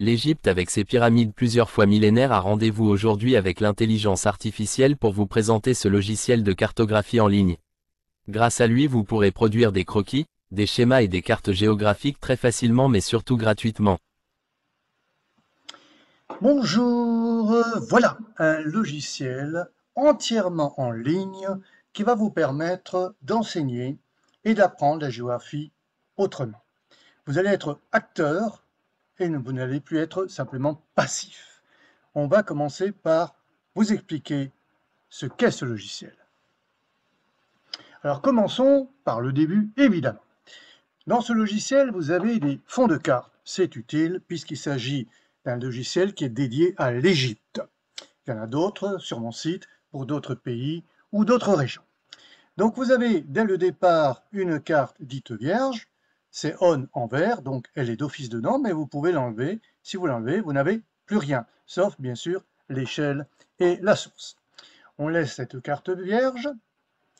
L'Égypte avec ses pyramides plusieurs fois millénaires a rendez-vous aujourd'hui avec l'intelligence artificielle pour vous présenter ce logiciel de cartographie en ligne. Grâce à lui vous pourrez produire des croquis, des schémas et des cartes géographiques très facilement mais surtout gratuitement. Bonjour, voilà un logiciel entièrement en ligne qui va vous permettre d'enseigner et d'apprendre la géographie autrement. Vous allez être acteur et vous n'allez plus être simplement passif. On va commencer par vous expliquer ce qu'est ce logiciel. Alors commençons par le début, évidemment. Dans ce logiciel, vous avez des fonds de cartes. C'est utile puisqu'il s'agit d'un logiciel qui est dédié à l'Égypte. Il y en a d'autres sur mon site pour d'autres pays ou d'autres régions. Donc vous avez dès le départ une carte dite vierge, c'est on en vert, donc elle est d'office dedans, mais vous pouvez l'enlever. Si vous l'enlevez, vous n'avez plus rien, sauf bien sûr l'échelle et la source. On laisse cette carte vierge,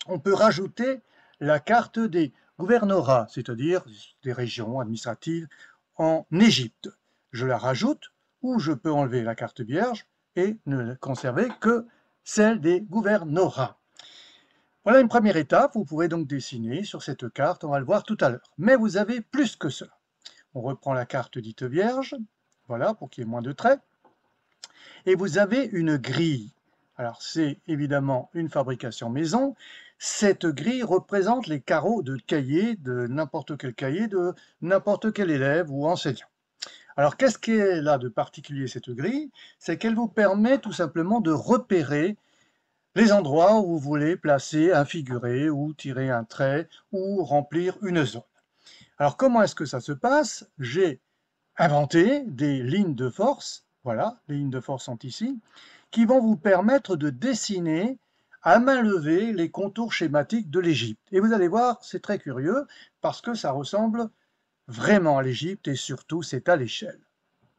on peut rajouter la carte des gouvernorats, c'est-à-dire des régions administratives en Égypte. Je la rajoute ou je peux enlever la carte vierge et ne conserver que celle des gouvernorats. Voilà une première étape, vous pouvez donc dessiner sur cette carte, on va le voir tout à l'heure. Mais vous avez plus que cela. On reprend la carte dite vierge, voilà, pour qu'il y ait moins de traits, et vous avez une grille. Alors c'est évidemment une fabrication maison. Cette grille représente les carreaux de cahier, de n'importe quel cahier, de n'importe quel élève ou enseignant. Alors qu'est-ce qui est là de particulier cette grille? C'est qu'elle vous permet tout simplement de repérer les endroits où vous voulez placer un figuré ou tirer un trait ou remplir une zone. Alors comment est-ce que ça se passe? J'ai inventé des lignes de force, voilà, les lignes de force sont ici, qui vont vous permettre de dessiner à main levée les contours schématiques de l'Égypte. Et vous allez voir, c'est très curieux parce que ça ressemble vraiment à l'Égypte et surtout c'est à l'échelle.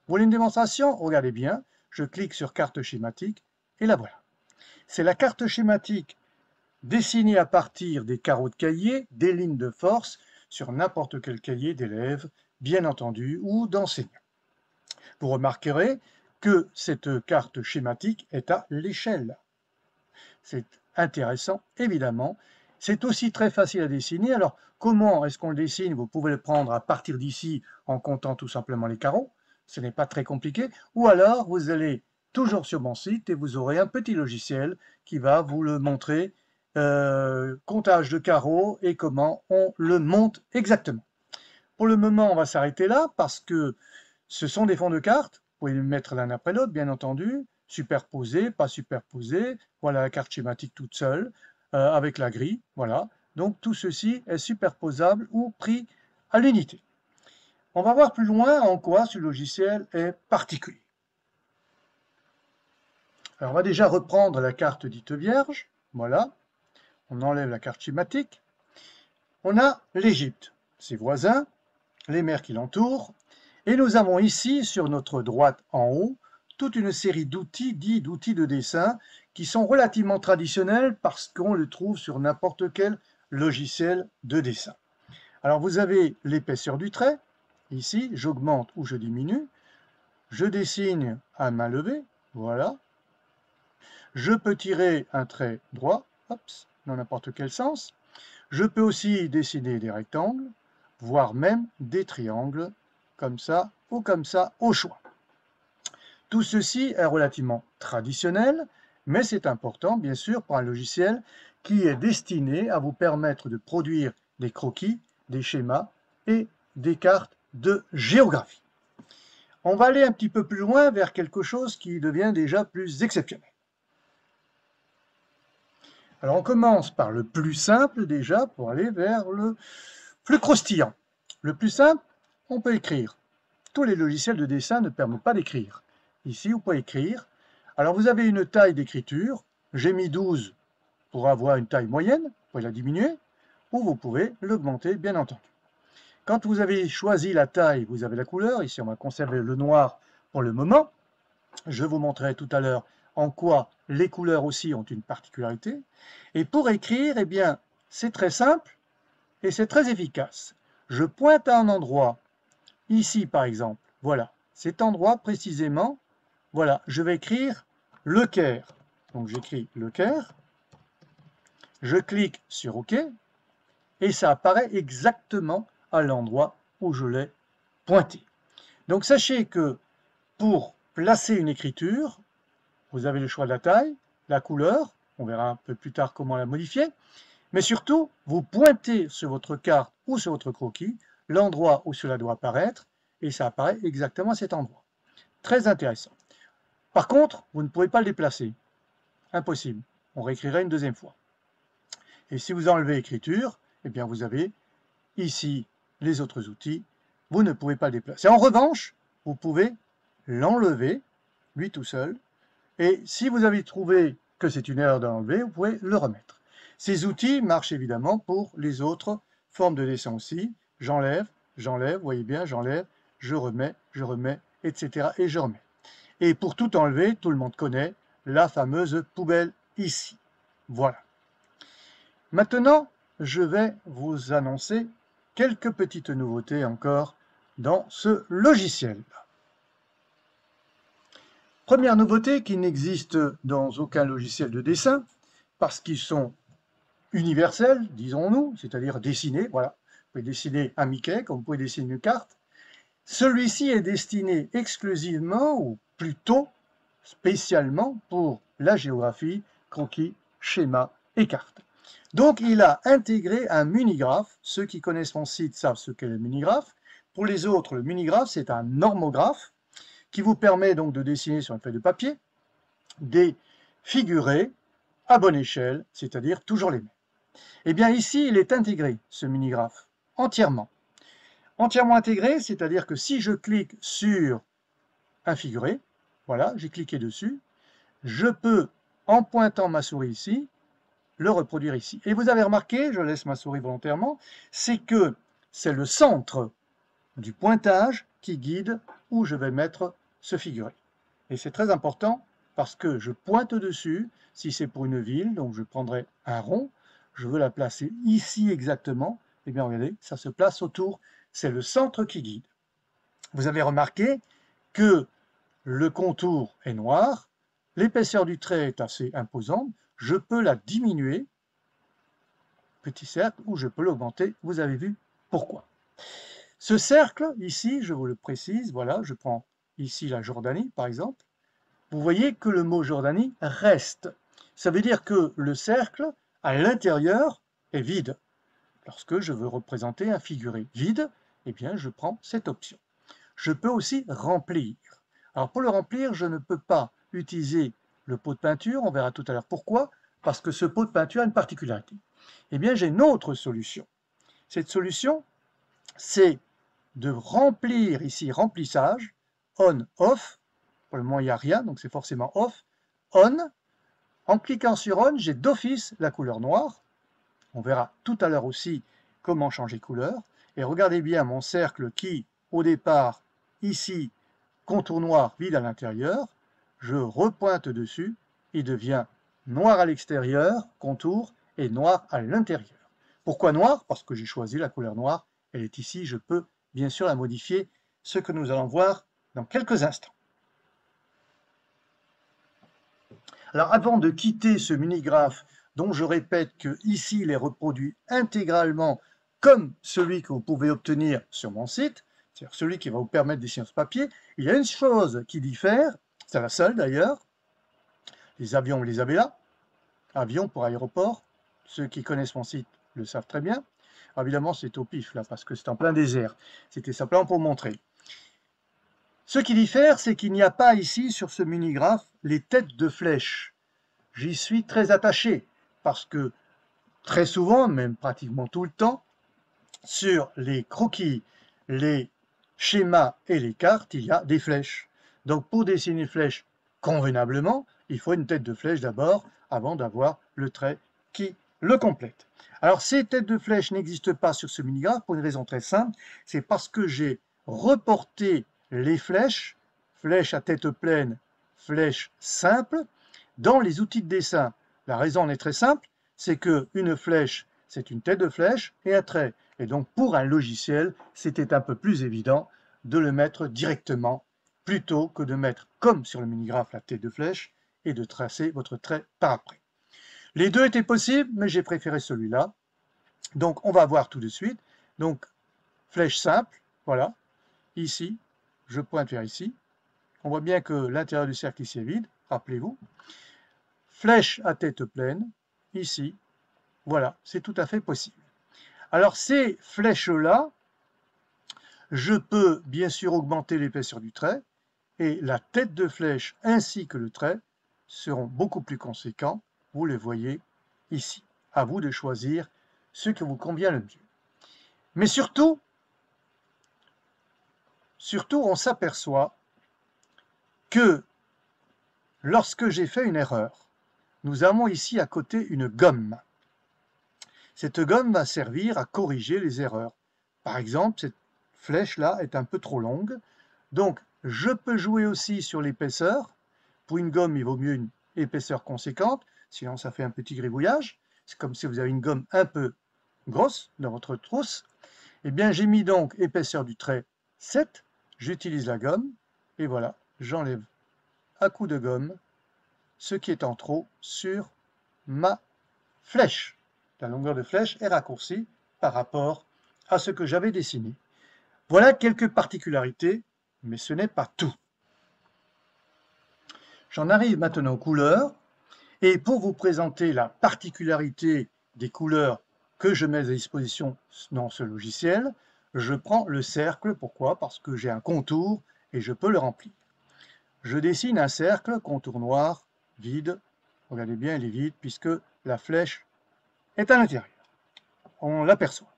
Vous voulez une démonstration? Regardez bien, je clique sur carte schématique et la voilà. C'est la carte schématique dessinée à partir des carreaux de cahier, des lignes de force, sur n'importe quel cahier d'élèves, bien entendu, ou d'enseignants. Vous remarquerez que cette carte schématique est à l'échelle. C'est intéressant, évidemment. C'est aussi très facile à dessiner. Alors, comment est-ce qu'on le dessine? Vous pouvez le prendre à partir d'ici en comptant tout simplement les carreaux. Ce n'est pas très compliqué. Ou alors, vous allez toujours sur mon site et vous aurez un petit logiciel qui va vous le montrer, comptage de carreaux et comment on le monte exactement. Pour le moment, on va s'arrêter là parce que ce sont des fonds de cartes. Vous pouvez les mettre l'un après l'autre, bien entendu, superposés, pas superposés. Voilà la carte schématique toute seule, avec la grille. Voilà. Donc tout ceci est superposable ou pris à l'unité. On va voir plus loin en quoi ce logiciel est particulier. Alors on va déjà reprendre la carte dite vierge. Voilà. On enlève la carte schématique. On a l'Égypte, ses voisins, les mers qui l'entourent, et nous avons ici, sur notre droite en haut, toute une série d'outils dits d'outils de dessin qui sont relativement traditionnels parce qu'on le trouve sur n'importe quel logiciel de dessin. Alors vous avez l'épaisseur du trait, ici, j'augmente ou je diminue, je dessine à main levée, voilà, je peux tirer un trait droit, hop, dans n'importe quel sens, je peux aussi dessiner des rectangles, voire même des triangles, comme ça ou comme ça, au choix. Tout ceci est relativement traditionnel, mais c'est important, bien sûr, pour un logiciel qui est destiné à vous permettre de produire des croquis, des schémas et des cartes de géographie. On va aller un petit peu plus loin vers quelque chose qui devient déjà plus exceptionnel. Alors on commence par le plus simple déjà pour aller vers le plus croustillant. Le plus simple, on peut écrire. Tous les logiciels de dessin ne permettent pas d'écrire. Ici, vous pouvez écrire. Alors vous avez une taille d'écriture. J'ai mis 12 pour avoir une taille moyenne. Vous pouvez la diminuer ou vous pouvez l'augmenter, bien entendu. Quand vous avez choisi la taille, vous avez la couleur. Ici, on va conserver le noir pour le moment. Je vous montrerai tout à l'heure en quoi les couleurs aussi ont une particularité. Et pour écrire, eh bien, c'est très simple et c'est très efficace. Je pointe à un endroit, ici par exemple, voilà, cet endroit précisément, voilà, je vais écrire le Caire. Donc j'écris le Caire, je clique sur OK, et ça apparaît exactement à l'endroit où je l'ai pointé. Donc sachez que pour placer une écriture, vous avez le choix de la taille, la couleur, on verra un peu plus tard comment la modifier, mais surtout, vous pointez sur votre carte ou sur votre croquis l'endroit où cela doit apparaître, et ça apparaît exactement à cet endroit. Très intéressant. Par contre, vous ne pouvez pas le déplacer. Impossible. On réécrirait une deuxième fois. Et si vous enlevez écriture, eh bien vous avez ici les autres outils. Vous ne pouvez pas le déplacer. En revanche, vous pouvez l'enlever, lui tout seul, et si vous avez trouvé que c'est une erreur de l'enlever, vous pouvez le remettre. Ces outils marchent évidemment pour les autres formes de dessin aussi. J'enlève, vous voyez bien, j'enlève, je remets, etc. et je remets. Et pour tout enlever, tout le monde connaît la fameuse poubelle ici. Voilà. Maintenant, je vais vous annoncer quelques petites nouveautés encore dans ce logiciel. Première nouveauté qui n'existe dans aucun logiciel de dessin, parce qu'ils sont universels, disons-nous, c'est-à-dire dessinés, voilà. Vous pouvez dessiner un Mickey comme vous pouvez dessiner une carte. Celui-ci est destiné exclusivement, ou plutôt spécialement, pour la géographie, croquis, schéma et cartes. Donc il a intégré un munigraphe. Ceux qui connaissent mon site savent ce qu'est le munigraphe. Pour les autres, le munigraphe, c'est un normographe qui vous permet donc de dessiner sur une feuille de papier des figurés à bonne échelle, c'est-à-dire toujours les mêmes. Eh bien ici, il est intégré, ce munigraphe, entièrement. Entièrement intégré, c'est-à-dire que si je clique sur un figuré, voilà, j'ai cliqué dessus, je peux, en pointant ma souris ici, le reproduire ici. Et vous avez remarqué, je laisse ma souris volontairement, c'est que c'est le centre du pointage qui guide où je vais mettre ce figuré. Et c'est très important parce que je pointe dessus, si c'est pour une ville, donc je prendrai un rond, je veux la placer ici exactement, et bien regardez, ça se place autour, c'est le centre qui guide. Vous avez remarqué que le contour est noir, l'épaisseur du trait est assez imposante, je peux la diminuer, petit cercle, ou je peux l'augmenter, vous avez vu pourquoi. Ce cercle, ici, je vous le précise, voilà, je prends ici la Jordanie, par exemple, vous voyez que le mot Jordanie reste. Ça veut dire que le cercle, à l'intérieur, est vide. Lorsque je veux représenter un figuré vide, eh bien, je prends cette option. Je peux aussi remplir. Alors, pour le remplir, je ne peux pas utiliser le pot de peinture, on verra tout à l'heure pourquoi, parce que ce pot de peinture a une particularité. Eh bien, j'ai une autre solution. Cette solution, c'est de remplir ici, remplissage, on, off. Pour le moment, il n'y a rien, donc c'est forcément off. On. En cliquant sur on, j'ai d'office la couleur noire. On verra tout à l'heure aussi comment changer couleur. Et regardez bien mon cercle qui, au départ, ici, contour noir, vide à l'intérieur. Je repointe dessus, il devient noir à l'extérieur, contour, et noir à l'intérieur. Pourquoi noir? Parce que j'ai choisi la couleur noire. Elle est ici, je peux bien sûr la modifier, ce que nous allons voir dans quelques instants. Alors avant de quitter ce mini-graphe, dont je répète que ici il est reproduit intégralement comme celui que vous pouvez obtenir sur mon site, c'est-à-dire celui qui va vous permettre de dessiner sur papier, il y a une chose qui diffère, c'est la seule d'ailleurs, les avions, vous les avez là, avion pour aéroport, ceux qui connaissent mon site le savent très bien. Alors évidemment c'est au pif là, parce que c'est en plein désert, c'était simplement pour montrer. Ce qui diffère, c'est qu'il n'y a pas ici, sur ce mini-graphe, les têtes de flèches. J'y suis très attaché, parce que très souvent, même pratiquement tout le temps, sur les croquis, les schémas et les cartes, il y a des flèches. Donc pour dessiner une flèche convenablement, il faut une tête de flèche d'abord, avant d'avoir le trait qui le complète. Alors ces têtes de flèches n'existent pas sur ce mini-graphe pour une raison très simple, c'est parce que j'ai reporté les flèches, flèches à tête pleine, flèches simples, dans les outils de dessin. La raison en est très simple, c'est qu'une flèche, c'est une tête de flèche et un trait. Et donc pour un logiciel, c'était un peu plus évident de le mettre directement plutôt que de mettre, comme sur le mini-graphe, la tête de flèche et de tracer votre trait par après. Les deux étaient possibles, mais j'ai préféré celui-là. Donc, on va voir tout de suite. Donc, flèche simple, voilà, ici, je pointe vers ici. On voit bien que l'intérieur du cercle ici est vide, rappelez-vous. Flèche à tête pleine, ici, voilà, c'est tout à fait possible. Alors, ces flèches-là, je peux bien sûr augmenter l'épaisseur du trait, et la tête de flèche ainsi que le trait seront beaucoup plus conséquents, vous les voyez ici. À vous de choisir ce qui vous convient le mieux. Mais surtout, on s'aperçoit que lorsque j'ai fait une erreur, nous avons ici à côté une gomme. Cette gomme va servir à corriger les erreurs. Par exemple, cette flèche-là est un peu trop longue, donc je peux jouer aussi sur l'épaisseur. Pour une gomme, il vaut mieux une épaisseur conséquente, sinon ça fait un petit gribouillage. C'est comme si vous avez une gomme un peu grosse dans votre trousse. Eh bien, j'ai mis donc épaisseur du trait 7, j'utilise la gomme, et voilà, j'enlève à coup de gomme ce qui est en trop sur ma flèche. La longueur de flèche est raccourcie par rapport à ce que j'avais dessiné. Voilà quelques particularités, mais ce n'est pas tout. J'en arrive maintenant aux couleurs, et pour vous présenter la particularité des couleurs que je mets à disposition dans ce logiciel, je prends le cercle. Pourquoi? Parce que j'ai un contour et je peux le remplir. Je dessine un cercle, contour noir, vide. Regardez bien, il est vide puisque la flèche est à l'intérieur. On l'aperçoit.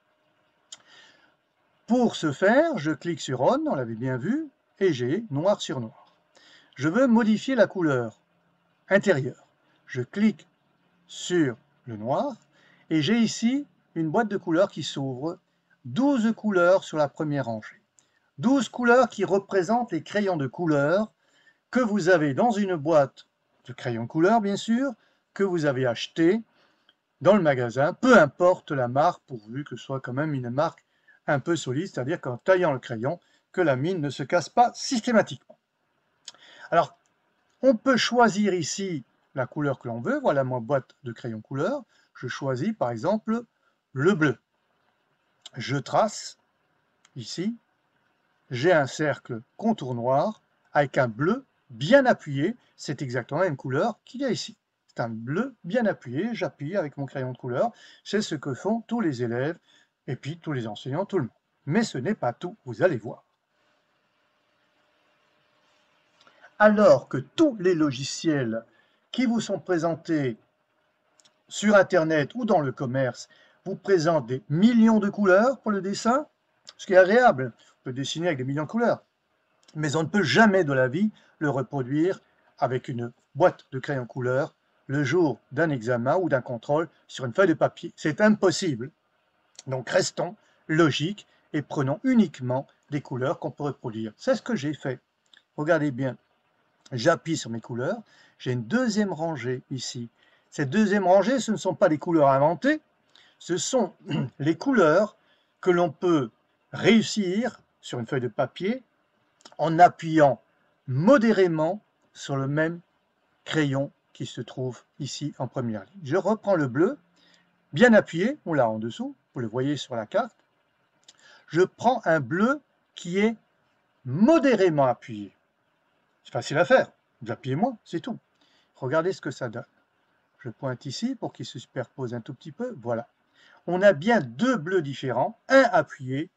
Pour ce faire, je clique sur On, on l'avait bien vu, et j'ai noir sur noir. Je veux modifier la couleur intérieure. Je clique sur le noir et j'ai ici une boîte de couleurs qui s'ouvre, 12 couleurs sur la première rangée. 12 couleurs qui représentent les crayons de couleur que vous avez dans une boîte de crayons de couleur, bien sûr, que vous avez acheté dans le magasin, peu importe la marque, pourvu que ce soit quand même une marque un peu solide, c'est-à-dire qu'en taillant le crayon, que la mine ne se casse pas systématiquement. Alors, on peut choisir ici la couleur que l'on veut. Voilà ma boîte de crayons couleur. Je choisis par exemple le bleu. Je trace ici. J'ai un cercle contour noir avec un bleu bien appuyé. C'est exactement la même couleur qu'il y a ici. C'est un bleu bien appuyé. J'appuie avec mon crayon de couleur. C'est ce que font tous les élèves et puis tous les enseignants, tout le monde. Mais ce n'est pas tout, vous allez voir. Alors que tous les logiciels qui vous sont présentés sur Internet ou dans le commerce vous présentent des millions de couleurs pour le dessin, ce qui est agréable, on peut dessiner avec des millions de couleurs, mais on ne peut jamais de la vie le reproduire avec une boîte de crayons couleur le jour d'un examen ou d'un contrôle sur une feuille de papier. C'est impossible. Donc restons logiques et prenons uniquement des couleurs qu'on peut reproduire. C'est ce que j'ai fait. Regardez bien. J'appuie sur mes couleurs, j'ai une deuxième rangée ici. Cette deuxième rangée, ce ne sont pas des couleurs inventées, ce sont les couleurs que l'on peut réussir sur une feuille de papier en appuyant modérément sur le même crayon qui se trouve ici en première ligne. Je reprends le bleu, bien appuyé, on l'a en dessous, vous le voyez sur la carte. Je prends un bleu qui est modérément appuyé. C'est facile à faire, vous appuyez moins, c'est tout. Regardez ce que ça donne. Je pointe ici pour qu'il se superpose un tout petit peu, voilà. On a bien deux bleus différents, un appuyé,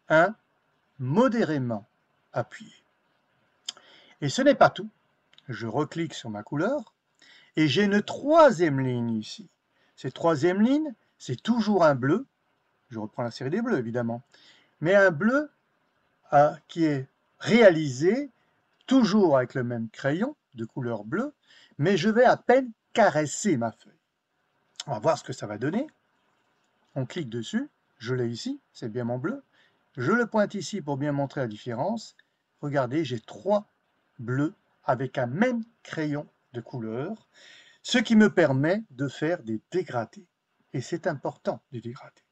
un modérément appuyé. Et ce n'est pas tout. Je reclique sur ma couleur et j'ai une troisième ligne ici. Cette troisième ligne, c'est toujours un bleu. Je reprends la série des bleus, évidemment. Mais un bleu qui est réalisé toujours avec le même crayon de couleur bleue, mais je vais à peine caresser ma feuille. On va voir ce que ça va donner. On clique dessus, je l'ai ici, c'est bien mon bleu. Je le pointe ici pour bien montrer la différence. Regardez, j'ai trois bleus avec un même crayon de couleur, ce qui me permet de faire des dégradés. Et c'est important, des dégradés.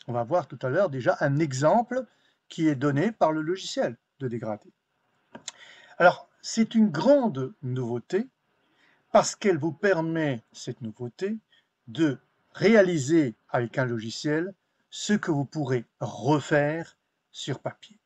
On va voir tout à l'heure déjà un exemple qui est donné par le logiciel de dégradé. Alors, c'est une grande nouveauté parce qu'elle vous permet, cette nouveauté, de réaliser avec un logiciel ce que vous pourrez refaire sur papier.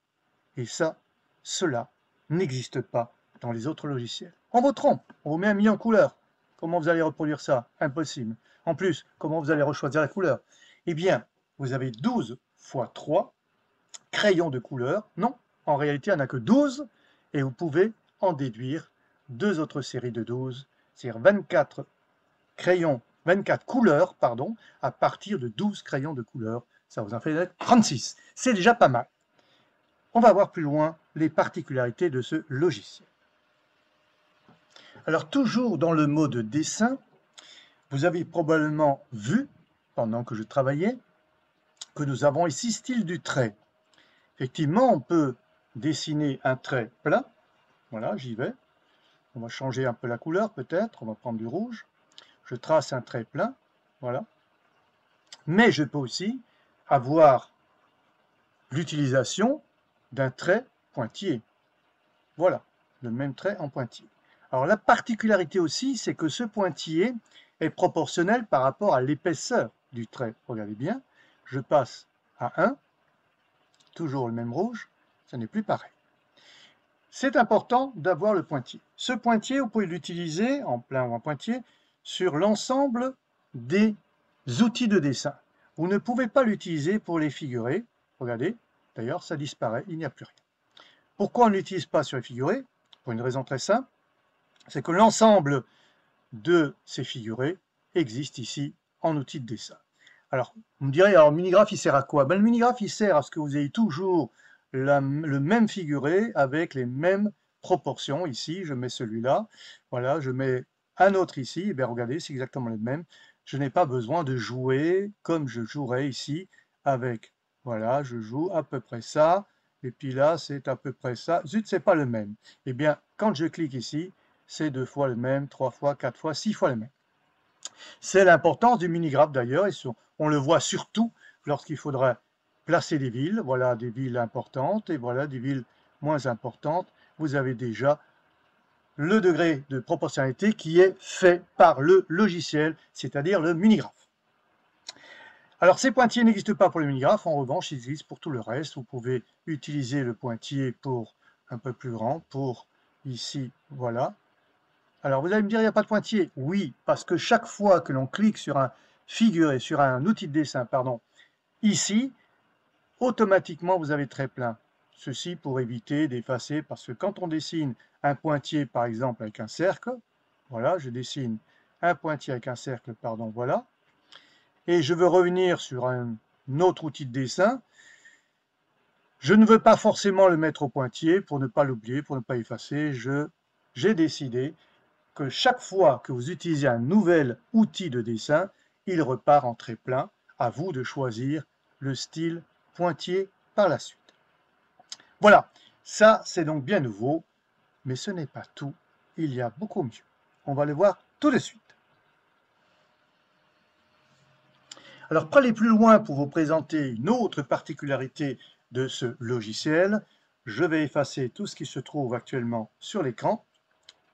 Et ça, cela n'existe pas dans les autres logiciels. On vous trompe, on vous met un million de couleurs. Comment vous allez reproduire ça? Impossible. En plus, comment vous allez rechoisir la couleur? Eh bien, vous avez 12 fois 3 crayons de couleur. Non, en réalité, il n'y en a que 12 et vous pouvez en déduire deux autres séries de 12, c'est-à-dire 24 crayons, 24 couleurs, pardon, à partir de 12 crayons de couleur. Ça vous en fait 36. C'est déjà pas mal. On va voir plus loin les particularités de ce logiciel. Alors, toujours dans le mode dessin, vous avez probablement vu, pendant que je travaillais, que nous avons ici style du trait. Effectivement, on peut dessiner un trait plat. Voilà, j'y vais. On va changer un peu la couleur peut-être. On va prendre du rouge. Je trace un trait plein. Voilà. Mais je peux aussi avoir l'utilisation d'un trait pointillé. Voilà, le même trait en pointillé. Alors la particularité aussi, c'est que ce pointillé est proportionnel par rapport à l'épaisseur du trait. Regardez bien, je passe à 1, toujours le même rouge, ce n'est plus pareil. C'est important d'avoir le pointillé. Ce pointillé, vous pouvez l'utiliser en plein ou en pointillé sur l'ensemble des outils de dessin. Vous ne pouvez pas l'utiliser pour les figurés. Regardez, d'ailleurs, ça disparaît, il n'y a plus rien. Pourquoi on ne l'utilise pas sur les figurés? Pour une raison très simple, c'est que l'ensemble de ces figurés existe ici en outil de dessin. Alors, vous me direz, alors le minigraphe, il sert à quoi? Ben, le minigraphe, il sert à ce que vous ayez toujours le même figuré avec les mêmes proportions. Ici, je mets celui-là. Voilà, je mets un autre ici. Et bien, regardez, c'est exactement le même. Je n'ai pas besoin de jouer comme je jouerais ici avec. Voilà, je joue à peu près ça. Et puis là, c'est à peu près ça. Zut, c'est pas le même. Eh bien, quand je clique ici, c'est 2 fois le même, 3 fois, 4 fois, 6 fois le même. C'est l'importance du minigraphe d'ailleurs, on le voit surtout lorsqu'il faudra placer des villes, voilà des villes importantes et voilà des villes moins importantes. Vous avez déjà le degré de proportionnalité qui est fait par le logiciel, c'est-à-dire le minigraphe. Alors ces pointillés n'existent pas pour le minigraphe, en revanche ils existent pour tout le reste. Vous pouvez utiliser le pointillé pour un peu plus grand, pour ici, voilà. Alors vous allez me dire, il n'y a pas de pointillé. Oui, parce que chaque fois que l'on clique sur un figuré, sur un outil de dessin, pardon, ici, automatiquement vous avez trait plein. Ceci pour éviter d'effacer, parce que quand on dessine un pointillé, par exemple, avec un cercle, voilà, je dessine un pointillé avec un cercle, pardon, voilà, et je veux revenir sur un autre outil de dessin, je ne veux pas forcément le mettre au pointillé pour ne pas l'oublier, pour ne pas effacer, j'ai décidé que chaque fois que vous utilisez un nouvel outil de dessin, il repart en trait plein. À vous de choisir le style pointillé par la suite. Voilà, ça c'est donc bien nouveau, mais ce n'est pas tout, il y a beaucoup mieux. On va le voir tout de suite. Alors pour aller plus loin, pour vous présenter une autre particularité de ce logiciel, je vais effacer tout ce qui se trouve actuellement sur l'écran,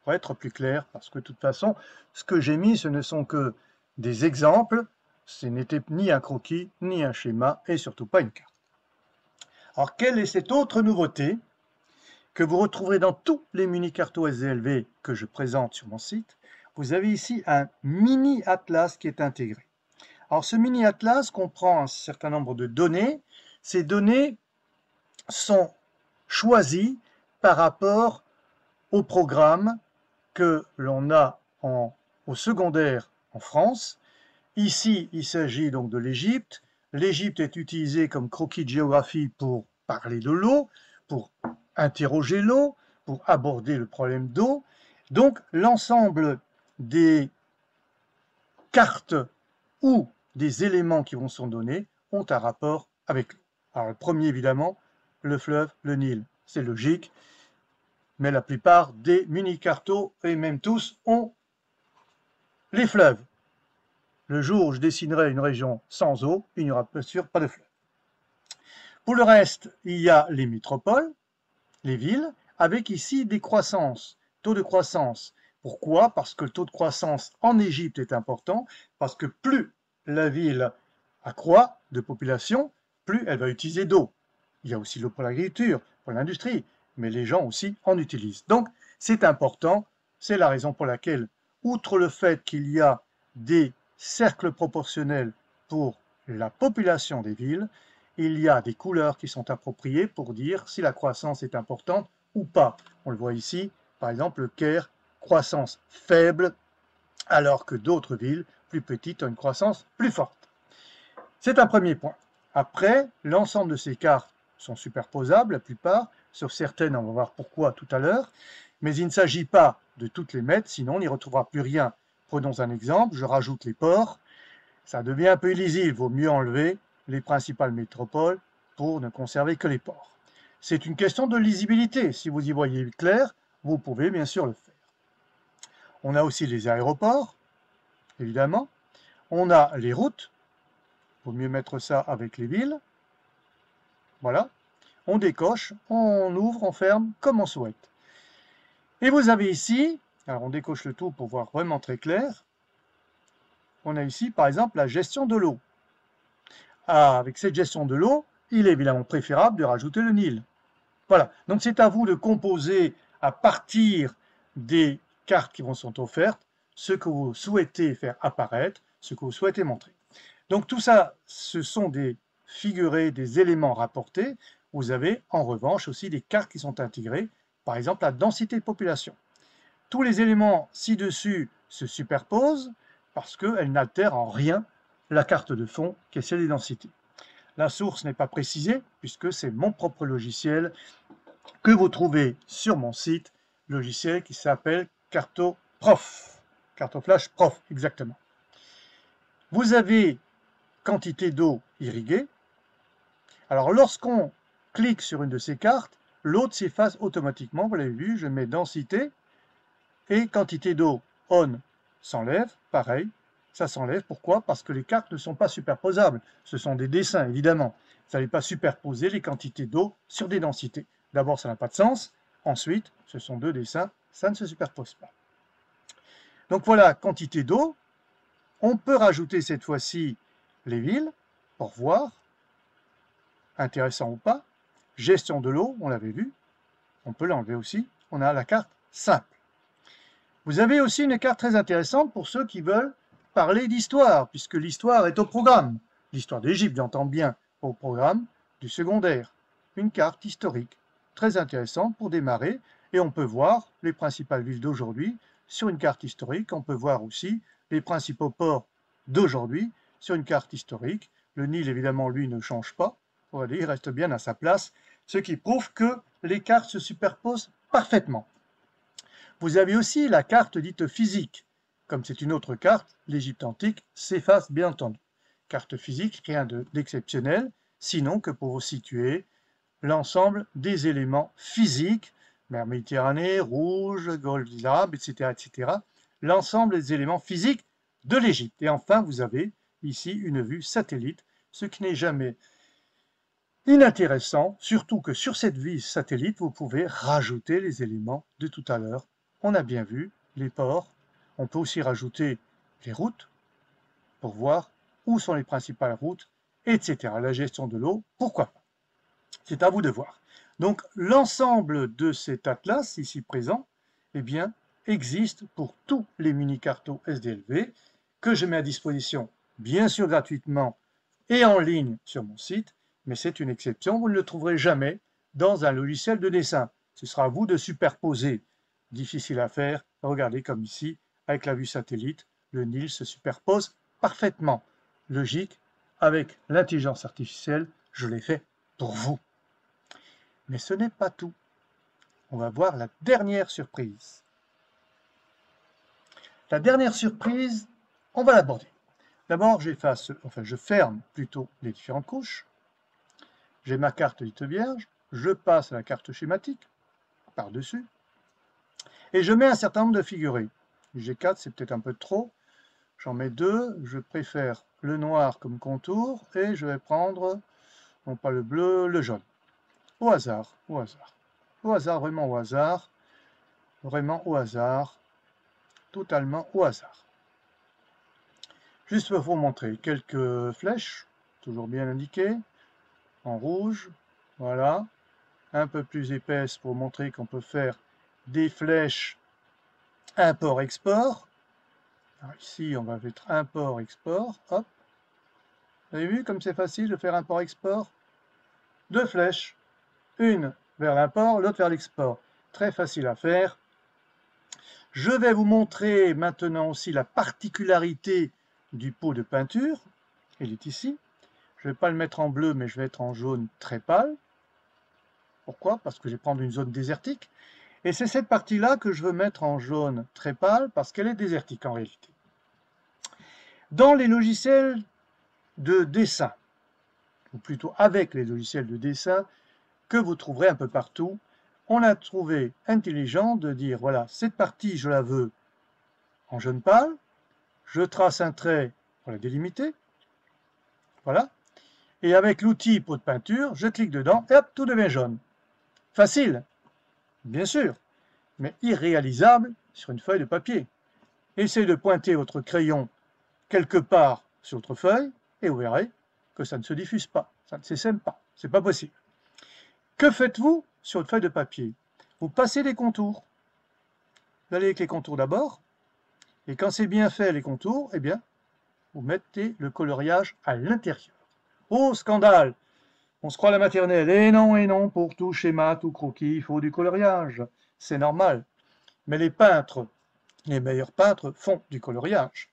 pour être plus clair, parce que de toute façon, ce que j'ai mis, ce ne sont que des exemples, ce n'était ni un croquis, ni un schéma, et surtout pas une carte. Alors, quelle est cette autre nouveauté que vous retrouverez dans tous les mini-cartos SDLV que je présente sur mon site? Vous avez ici un mini-atlas qui est intégré. Alors, ce mini-atlas comprend un certain nombre de données. Ces données sont choisies par rapport au programme que l'on a au secondaire en France. Ici, il s'agit donc de l'Égypte. L'Égypte est utilisée comme croquis de géographie pour parler de l'eau, pour interroger l'eau, pour aborder le problème d'eau. Donc, l'ensemble des cartes ou des éléments qui vont sont donnés ont un rapport avec l'eau. Alors, le premier, évidemment, le fleuve, le Nil. C'est logique. Mais la plupart des mini-cartos, et même tous, ont les fleuves. Le jour où je dessinerai une région sans eau, il n'y aura bien sûr pas de fleuve. Pour le reste, il y a les métropoles, les villes, avec ici des croissances, taux de croissance. Pourquoi? Parce que le taux de croissance en Égypte est important, parce que plus la ville accroît de population, plus elle va utiliser d'eau. Il y a aussi l'eau pour l'agriculture, pour l'industrie, mais les gens aussi en utilisent. Donc, c'est important, c'est la raison pour laquelle, outre le fait qu'il y a des cercles proportionnels pour la population des villes, il y a des couleurs qui sont appropriées pour dire si la croissance est importante ou pas. On le voit ici, par exemple, le Caire, croissance faible, alors que d'autres villes plus petites ont une croissance plus forte. C'est un premier point. Après, l'ensemble de ces cartes sont superposables, la plupart, sauf certaines, on va voir pourquoi tout à l'heure, mais il ne s'agit pas de toutes les mettre, sinon on n'y retrouvera plus rien. Prenons un exemple, je rajoute les ports, ça devient un peu illisible, il vaut mieux enlever les principales métropoles pour ne conserver que les ports. C'est une question de lisibilité, si vous y voyez clair, vous pouvez bien sûr le faire. On a aussi les aéroports, évidemment, on a les routes, il vaut mieux mettre ça avec les villes, voilà, on décoche, on ouvre, on ferme, comme on souhaite. Et vous avez ici, alors on décoche le tout pour voir vraiment très clair, on a ici par exemple la gestion de l'eau. Ah, avec cette gestion de l'eau, il est évidemment préférable de rajouter le Nil. Voilà, donc c'est à vous de composer à partir des cartes qui vous sont offertes, ce que vous souhaitez faire apparaître, ce que vous souhaitez montrer. Donc tout ça, ce sont des figurés, des éléments rapportés. Vous avez en revanche aussi des cartes qui sont intégrées, par exemple la densité de population. Tous les éléments ci-dessus se superposent parce qu'elles n'altèrent en rien la carte de fond qui est celle des densités. La source n'est pas précisée puisque c'est mon propre logiciel que vous trouvez sur mon site, logiciel qui s'appelle CartoProf. CartoFlash Prof, exactement. Vous avez quantité d'eau irriguée. Alors lorsqu'on clique sur une de ces cartes, l'autre s'efface automatiquement. Vous l'avez vu, je mets densité et quantité d'eau on s'enlève, pareil, ça s'enlève. Pourquoi? Parce que les cartes ne sont pas superposables. Ce sont des dessins, évidemment. Vous n'allez pas superposer les quantités d'eau sur des densités. D'abord, ça n'a pas de sens. Ensuite, ce sont deux dessins, ça ne se superpose pas. Donc voilà, quantité d'eau. On peut rajouter cette fois-ci les villes, pour voir, intéressant ou pas. Gestion de l'eau, on l'avait vu. On peut l'enlever aussi. On a la carte simple. Vous avez aussi une carte très intéressante pour ceux qui veulent parler d'histoire, puisque l'histoire est au programme. L'histoire d'Égypte, j'entends bien, au programme du secondaire. Une carte historique, très intéressante pour démarrer, et on peut voir les principales villes d'aujourd'hui sur une carte historique. On peut voir aussi les principaux ports d'aujourd'hui sur une carte historique. Le Nil, évidemment, lui, ne change pas. Il reste bien à sa place, ce qui prouve que les cartes se superposent parfaitement. Vous avez aussi la carte dite physique. Comme c'est une autre carte, l'Égypte antique s'efface bien entendu. Carte physique, rien d'exceptionnel, sinon que pour vous situer l'ensemble des éléments physiques, mer Méditerranée, rouge, golfe d'Arabe, etc., etc., l'ensemble des éléments physiques de l'Égypte. Et enfin, vous avez ici une vue satellite, ce qui n'est jamais inintéressant, surtout que sur cette vue satellite, vous pouvez rajouter les éléments de tout à l'heure. On a bien vu les ports, on peut aussi rajouter les routes pour voir où sont les principales routes, etc. La gestion de l'eau, pourquoi pas? C'est à vous de voir. Donc l'ensemble de cet atlas ici présent, eh bien, existe pour tous les mini-cartos SDLV que je mets à disposition, bien sûr gratuitement et en ligne sur mon site, mais c'est une exception, vous ne le trouverez jamais dans un logiciel de dessin. Ce sera à vous de superposer. Difficile à faire, regardez comme ici, avec la vue satellite, le Nil se superpose parfaitement. Logique, avec l'intelligence artificielle, je l'ai fait pour vous. Mais ce n'est pas tout. On va voir la dernière surprise. La dernière surprise, on va l'aborder. D'abord, je ferme plutôt les différentes couches. J'ai ma carte dite vierge, je passe à la carte schématique, par-dessus, et je mets un certain nombre de figurés. G4, c'est peut-être un peu trop, j'en mets deux, je préfère le noir comme contour, et je vais prendre, non pas le bleu, le jaune. Au hasard, au hasard. Au hasard, vraiment au hasard, totalement au hasard. Juste pour vous montrer quelques flèches, toujours bien indiquées, en rouge, voilà, un peu plus épaisse pour montrer qu'on peut faire des flèches import-export. Ici, on va mettre import-export, hop. Vous avez vu comme c'est facile de faire import-export? Deux flèches, une vers l'import, l'autre vers l'export. Très facile à faire. Je vais vous montrer maintenant aussi la particularité du pot de peinture. Il est ici. Je ne vais pas le mettre en bleu, mais je vais être en jaune très pâle. Pourquoi? Parce que je vais prendre une zone désertique. Et c'est cette partie-là que je veux mettre en jaune très pâle, parce qu'elle est désertique en réalité. Dans les logiciels de dessin, ou plutôt avec les logiciels de dessin, que vous trouverez un peu partout, on a trouvé intelligent de dire, voilà, cette partie, je la veux en jaune pâle, je trace un trait pour la délimiter, voilà, et avec l'outil pot de peinture, je clique dedans, et hop, tout devient jaune. Facile, bien sûr, mais irréalisable sur une feuille de papier. Essayez de pointer votre crayon quelque part sur votre feuille, et vous verrez que ça ne se diffuse pas, ça ne s'essaime pas, c'est pas possible. Que faites-vous sur une feuille de papier? Vous passez des contours. Vous allez avec les contours d'abord, et quand c'est bien fait les contours, eh bien, vous mettez le coloriage à l'intérieur. Oh, scandale! On se croit à la maternelle. Et non, pour tout schéma, tout croquis, il faut du coloriage. C'est normal. Mais les peintres, les meilleurs peintres, font du coloriage.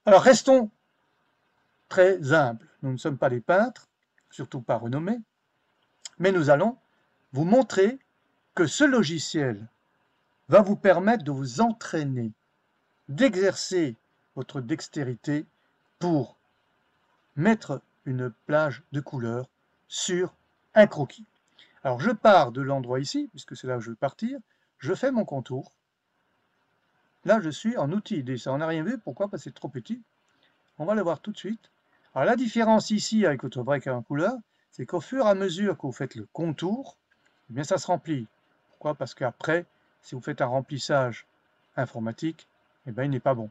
Alors, restons très humbles. Nous ne sommes pas des peintres, surtout pas renommés, mais nous allons vous montrer que ce logiciel va vous permettre de vous entraîner, d'exercer votre dextérité pour mettre une plage de couleurs sur un croquis. Alors je pars de l'endroit ici, puisque c'est là où je veux partir, je fais mon contour. Là je suis en outil dessin, on n'a rien vu, pourquoi? Parce que c'est trop petit. On va le voir tout de suite. Alors la différence ici avec votre vrai crayon couleur, c'est qu'au fur et à mesure que vous faites le contour, eh bien ça se remplit. Pourquoi? Parce qu'après, si vous faites un remplissage informatique, eh bien il n'est pas bon.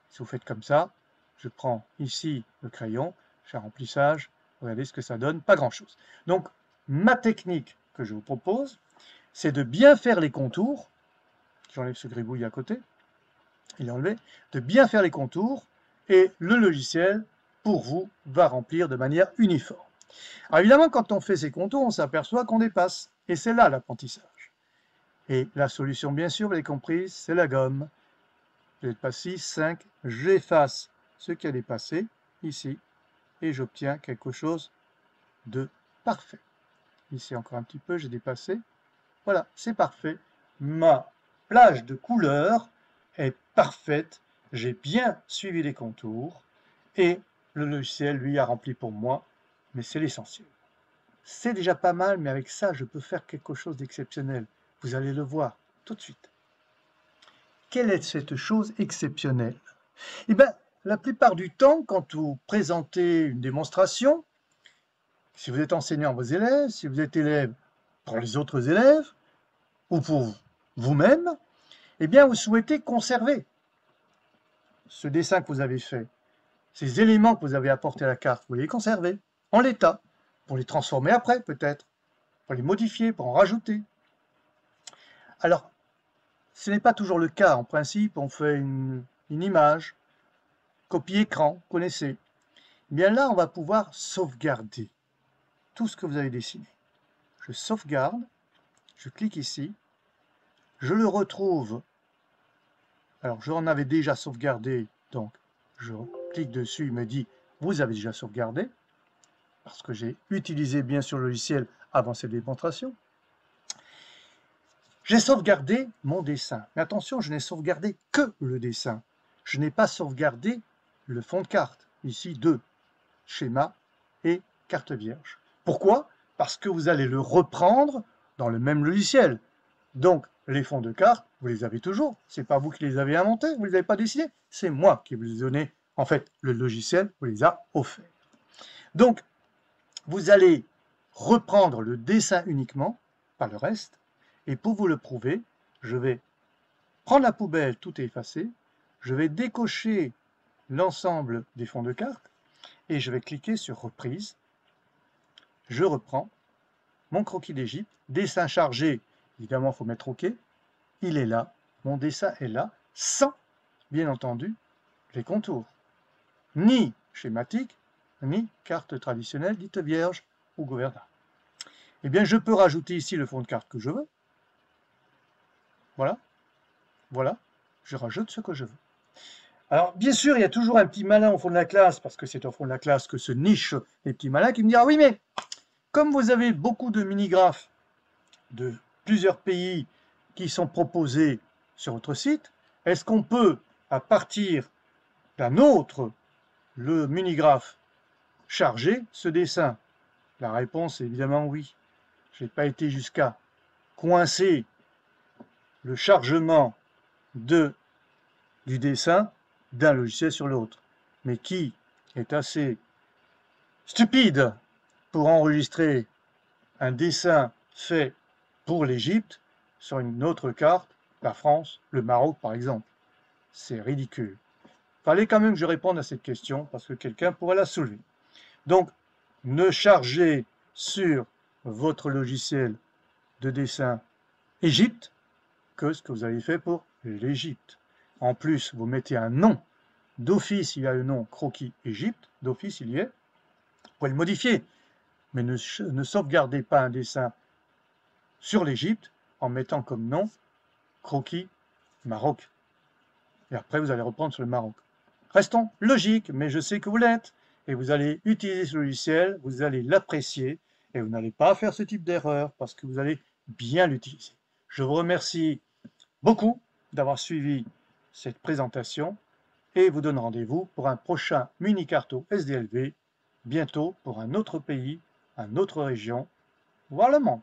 Si vous faites comme ça, je prends ici le crayon, je fais un remplissage, regardez ce que ça donne, pas grand-chose. Donc, ma technique que je vous propose, c'est de bien faire les contours, j'enlève ce gribouille à côté, il est enlevé, de bien faire les contours, et le logiciel, pour vous, va remplir de manière uniforme. Alors évidemment, quand on fait ces contours, on s'aperçoit qu'on dépasse, et c'est là l'apprentissage. Et la solution, bien sûr, vous l'avez compris, c'est la gomme. Je n'ai pas 6, 5, j'efface ce qui a dépassé, ici, et j'obtiens quelque chose de parfait. Ici encore un petit peu, j'ai dépassé. Voilà, c'est parfait. Ma plage de couleurs est parfaite. J'ai bien suivi les contours, et le logiciel, lui, a rempli pour moi, mais c'est l'essentiel. C'est déjà pas mal, mais avec ça, je peux faire quelque chose d'exceptionnel. Vous allez le voir tout de suite. Quelle est cette chose exceptionnelle? Eh bien, la plupart du temps, quand vous présentez une démonstration, si vous êtes enseignant à vos élèves, si vous êtes élève pour les autres élèves, ou pour vous-même, eh bien, vous souhaitez conserver ce dessin que vous avez fait, ces éléments que vous avez apportés à la carte, vous les conservez en l'état, pour les transformer après, peut-être, pour les modifier, pour en rajouter. Alors, ce n'est pas toujours le cas. En principe, on fait une image, copie écran, vous connaissez. Eh bien là, on va pouvoir sauvegarder tout ce que vous avez dessiné. Je sauvegarde, je clique ici, je le retrouve. Alors, j'en avais déjà sauvegardé, donc je clique dessus, il me dit « Vous avez déjà sauvegardé », parce que j'ai utilisé bien sûr le logiciel avant cette démonstration. J'ai sauvegardé mon dessin. Mais attention, je n'ai sauvegardé que le dessin. Je n'ai pas sauvegardé le fond de carte. Ici, 2, schéma et carte vierge. Pourquoi? Parce que vous allez le reprendre dans le même logiciel. Donc, les fonds de carte, vous les avez toujours. Ce n'est pas vous qui les avez inventés, vous ne les avez pas dessinés. C'est moi qui vous les ai donnés. En fait, le logiciel vous les a offerts. Donc, vous allez reprendre le dessin uniquement, pas le reste. Et pour vous le prouver, je vais prendre la poubelle, tout est effacé, je vais décocher l'ensemble des fonds de carte et je vais cliquer sur reprise. Je reprends mon croquis d'Égypte, dessin chargé, évidemment il faut mettre OK, il est là, mon dessin est là, sans, bien entendu, les contours, ni schématique, ni carte traditionnelle dite vierge ou gouvernable. Eh bien, je peux rajouter ici le fond de carte que je veux. Voilà, voilà, je rajoute ce que je veux. Alors, bien sûr, il y a toujours un petit malin au fond de la classe, parce que c'est au fond de la classe que se nichent les petits malins, qui me dira, oui, mais comme vous avez beaucoup de mini-graphes de plusieurs pays qui sont proposés sur votre site, est-ce qu'on peut, à partir d'un autre, le mini-graphe, charger ce dessin? La réponse est évidemment oui. Je n'ai pas été jusqu'à coincer le chargement du dessin d'un logiciel sur l'autre. Mais qui est assez stupide pour enregistrer un dessin fait pour l'Égypte sur une autre carte, la France, le Maroc par exemple? C'est ridicule. Il fallait quand même que je réponde à cette question parce que quelqu'un pourrait la soulever. Donc, ne chargez sur votre logiciel de dessin Égypte que ce que vous avez fait pour l'Égypte. En plus, vous mettez un nom. D'office, il y a le nom croquis Égypte. D'office, il y est. Vous pouvez le modifier. Mais ne sauvegardez pas un dessin sur l'Égypte en mettant comme nom croquis Maroc. Et après, vous allez reprendre sur le Maroc. Restons logiques, mais je sais que vous l'êtes. Et vous allez utiliser ce logiciel, vous allez l'apprécier, et vous n'allez pas faire ce type d'erreur parce que vous allez bien l'utiliser. Je vous remercie beaucoup d'avoir suivi cette présentation et vous donne rendez-vous pour un prochain mini-carto SDLV, bientôt pour un autre pays, une autre région, voire le monde.